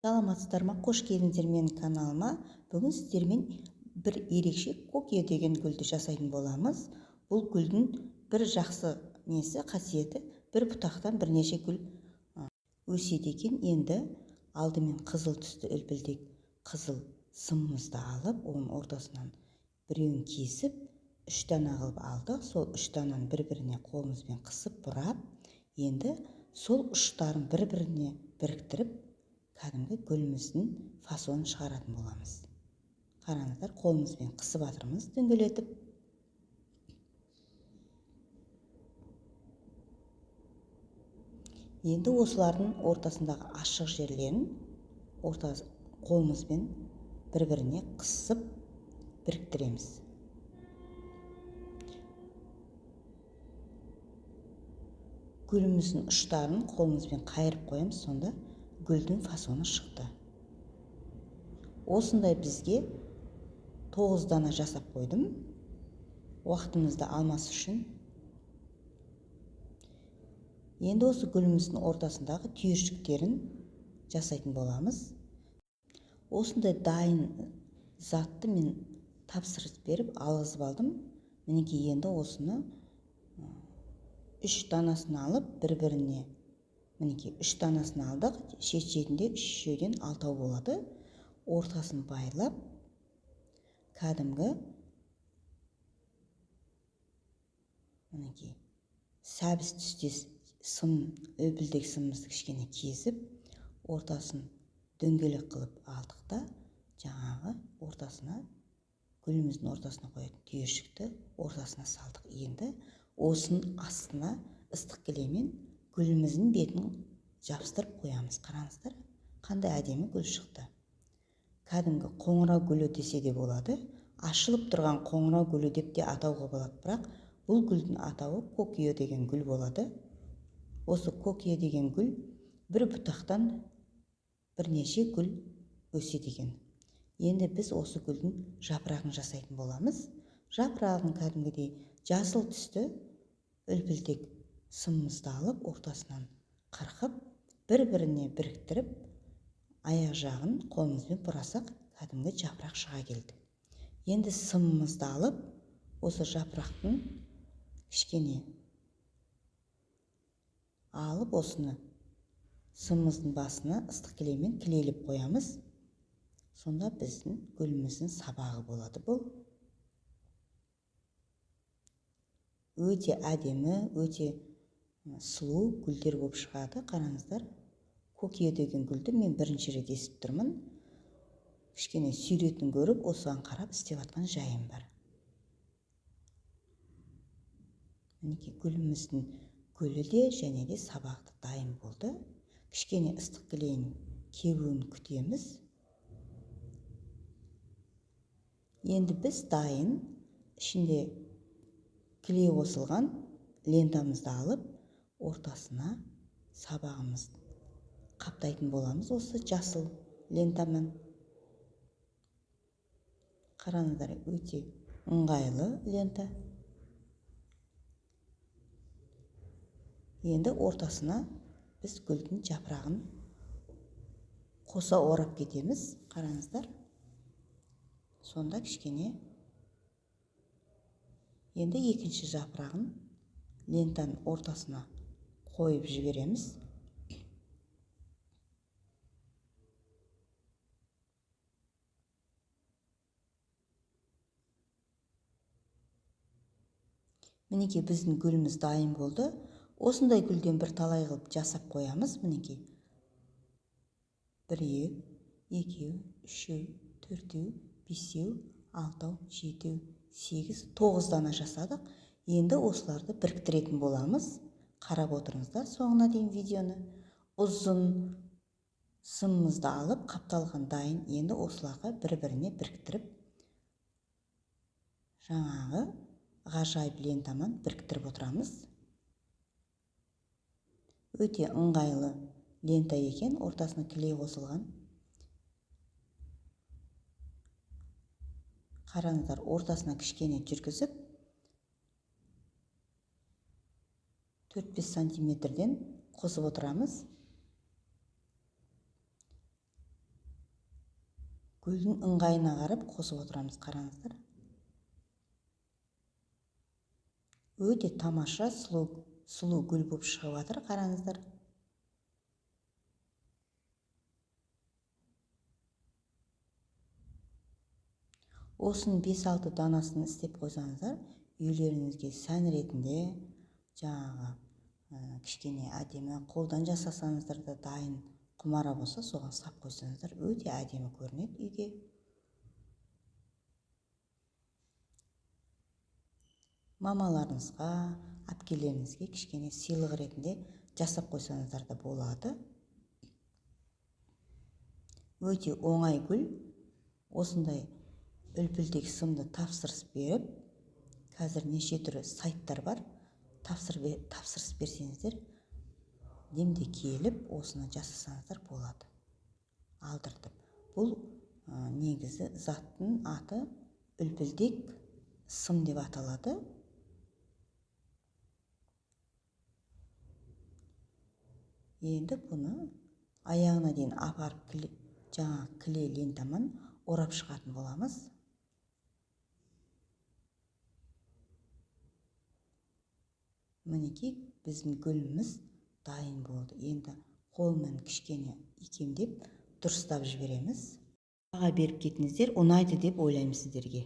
Саламатсыздар ма? Қош келдіңдер менің каналыма. Бүгін сіздермен бір ерекше кокия деген гүлді жасайтын боламыз. Бұл гүлдің бір жақсы қасиеті, бір бұтақтан бірнеше гүл өседі екен. Енді алдымен қызыл түсті үлпілдек қызыл сымымызды алып, оның ортасынан біреуін кесіп, 3 дана қылып алдық. Сол 3 дананы бір-біріне қолымызбен қысып бұрап, енді сол ұштарын бір-біріне біріктіріп, кәдімгі гүліміздің фасонын шығаратын боламыз. Қараңыздар, қолымызбен қысып жатырмыз, дөңгелетіп. Енді осылардың ортасындағы ашық жерлерін қолымызбен бір-біріне қысып біріктіреміз. Гүліміздің ұштарын қолымызбен қайырып қоямыз, сонда гүлдің фасоны шықты. Осындай бізге 9 дана жасап қойдым, уақытымызды алмас үшін. Енді осы гүліміздің ортасындағы түйіршіктерін жасайтын боламыз. Осындай дайын затты мен тапсырыс беріп алғызып алдым. Мінекей, енді осыны 3 данасын алып, бір-біріне, мінекей 3 данасын алдық, шет-шетінде 3-ден 6 болады. Ортасын байлап, кәдімгі мінекей сәбіз түстес сым, үлпілдек сымымызды кішкене кезіп, ортасын дөңгелек қылып алдық та, жаңағы ортасына, гүліміздің ортасына қоятын түйіршікті ортасына салдық. Енді осының астына ыстық кілеммен гүліміздің бетін жабыстырып қоямыз. Қараңыздар, қандай әдемі гүл шықты. Кәдімгі қоңырау гүлі десе де болады. Ашылып тұрған қоңырау гүлі деп те атауға болады, бірақ бұл гүлдің атауы кокия деген гүл болады. Осы кокия деген гүл бір бұтақтан бірнеше гүл өседі екен. Енді біз осы гүлдің жапырағын жасайтын боламыз. Жапырағын кәдімгідей жасыл түсті үлпілдек сымымызды алып, ортасынан қырқып, бір-біріне біріктіріп, аяқ жағын қолымызбен бұрасақ, кәдімгі жапырақ шыға келді. Енді сымымызды алып, осы жапырақтың кішкене алып, осыны сымымыздың басына ыстық кілеммен кілелеп қоямыз. Сонда біздің гүліміздің сабағы болады бұл. Өте әдемі, өте сұлу гүлдер болып шығады. Қараңыздар, кокия деген гүлді мен бірінші рет естіп тұрмын. Кішкене суретін көріп, осыған қарап істеп жатқан жайым бар. Мінекей, гүліміздің гүлі де және де сабақты дайын болды. Кішкене ыстық кілем кебуін күтеміз. Енді біз дайын, ішінде кіле қосылған лентамызды алып, ортасына сабағымызды қаптайтын боламыз осы жасыл лентамен. Қараңыздар, өте ыңғайлы лента. Енді ортасына біз гүлдің жапырағын қоса орап кетеміз. Қараңыздар, сонда кішкене енді екінші жапырағын лентаның ортасына қойып жібереміз. Мінекей, біздің гүліміз дайын болды. Осындай гүлден бір талай қылып жасап қоямыз. Мінекей, 1, 2, 3, 4, 5, 6, 7, 8, 9 дана жасадық. Енді осыларды біріктіретін боламыз. Қарап отырыңыздар соңына дейін видеоны. Ұзын сымымызды алып, қапталған дайын. Енді осыларға бір-біріне біріктіріп, жаңағы ғажайып лентамен біріктіріп отырамыз. Өте ыңғайлы лента екен, ортасына кіле қосылған. Қараңыздар, ортасына кішкене жүргізіп, 4-5 сантиметрден қосып отырамыз. гүлдің ыңғайына қарап қосып отырамыз. Қараңыздар. Өте тамаша, сұлу гүл болып шығып жатыр. Қараңыздар. Осының 5-6 данасын істеп қойсаңыздар, үйлеріңізге сән ретінде жаңағы кішкене әдемі қолдан жасасаңыздар да дайын құмара болса, соған сап қойсаңыздар, өте әдемі көрінеді үйге. Мамаларыңызға, әпкелеріңізге кішкене сыйлық ретінде жасап қойсаңыздар да болады. Өте оңай гүл. Осындай үлпілдек сымды тапсырыс беріп, қазір неше түрлі сайттар бар. Тапсырыс берсеңіздер, демде келіп, осыны жасасаңыздар болады. Алдыртып. Бұл негізі заттың аты үлпілдек сым деп аталады. Енді бұны аяғына дейін апарып жаңа клей лентамен орап шығатын боламыз. Мінекей біздің гүліміз дайын болды. Енді қолмен кішкене икемдеп дұрыстап жібереміз. Баға беріп кетіңіздер, ұнайды деп ойлаймын сіздерге.